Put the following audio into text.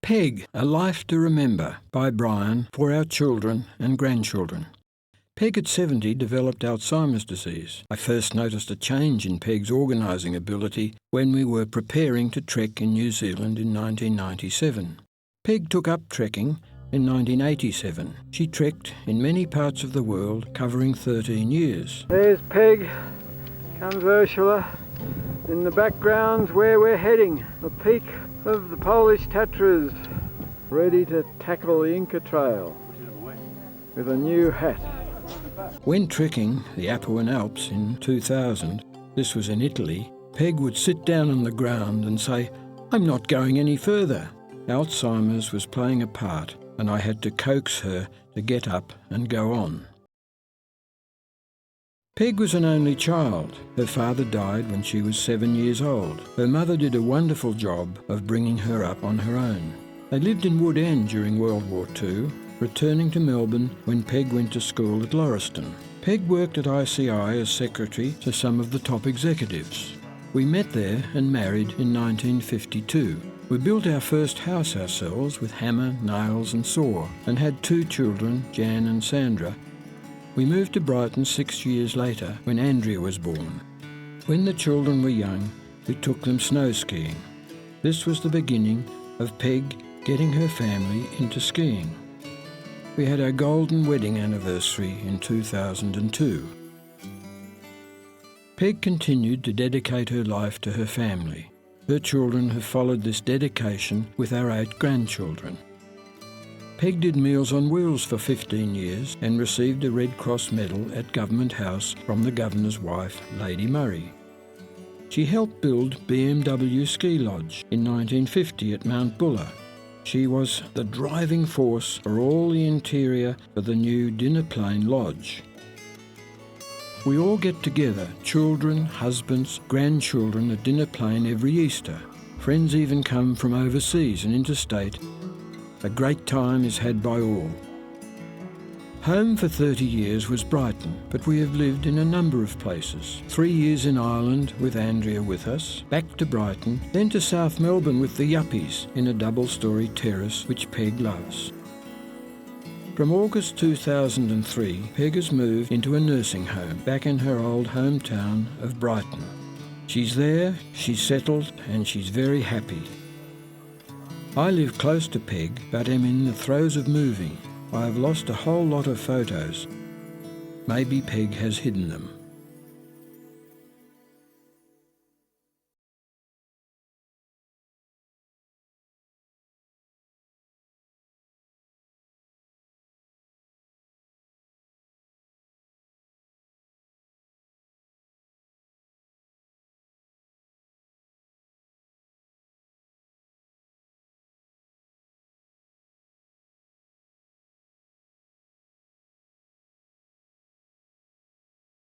Peg, A Life to Remember by Brian for our children and grandchildren. Peg at 70 developed Alzheimer's disease. I first noticed a change in Peg's organising ability when we were preparing to trek in New Zealand in 1997. Peg took up trekking in 1987. She trekked in many parts of the world, covering 13 years. There's Peg, comes Ursula. In the background's where we're heading, the peak of the Polish Tatras, ready to tackle the Inca Trail with a new hat. When trekking the Apuan Alps in 2000, this was in Italy, Peg would sit down on the ground and say, "I'm not going any further." Alzheimer's was playing a part, and I had to coax her to get up and go on. Peg was an only child. Her father died when she was 7 years old. Her mother did a wonderful job of bringing her up on her own. They lived in Wood End during World War II, returning to Melbourne when Peg went to school at Lauriston. Peg worked at ICI as secretary to some of the top executives. We met there and married in 1952. We built our first house ourselves with hammer, nails and saw, and had 2 children, Jan and Sandra. We moved to Brighton 6 years later when Andrea was born. When the children were young, we took them snow skiing. This was the beginning of Peg getting her family into skiing. We had our golden wedding anniversary in 2002. Peg continued to dedicate her life to her family. Her children have followed this dedication with our 8 grandchildren. Peg did Meals on Wheels for 15 years and received a Red Cross medal at Government House from the Governor's wife, Lady Murray. She helped build BMW Ski Lodge in 1950 at Mount Buller. She was the driving force for all the interior for the new Dinner Plain Lodge. We all get together, children, husbands, grandchildren at Dinner Plain every Easter. Friends even come from overseas and interstate. A great time is had by all. Home for 30 years was Brighton, but we have lived in a number of places. 3 years in Ireland with Andrea with us, back to Brighton, then to South Melbourne with the Yuppies in a double-storey terrace which Peg loves. From August 2003, Peg has moved into a nursing home back in her old hometown of Brighton. She's there, she's settled, and she's very happy. I live close to Peg, but am in the throes of moving. I have lost a whole lot of photos. Maybe Peg has hidden them.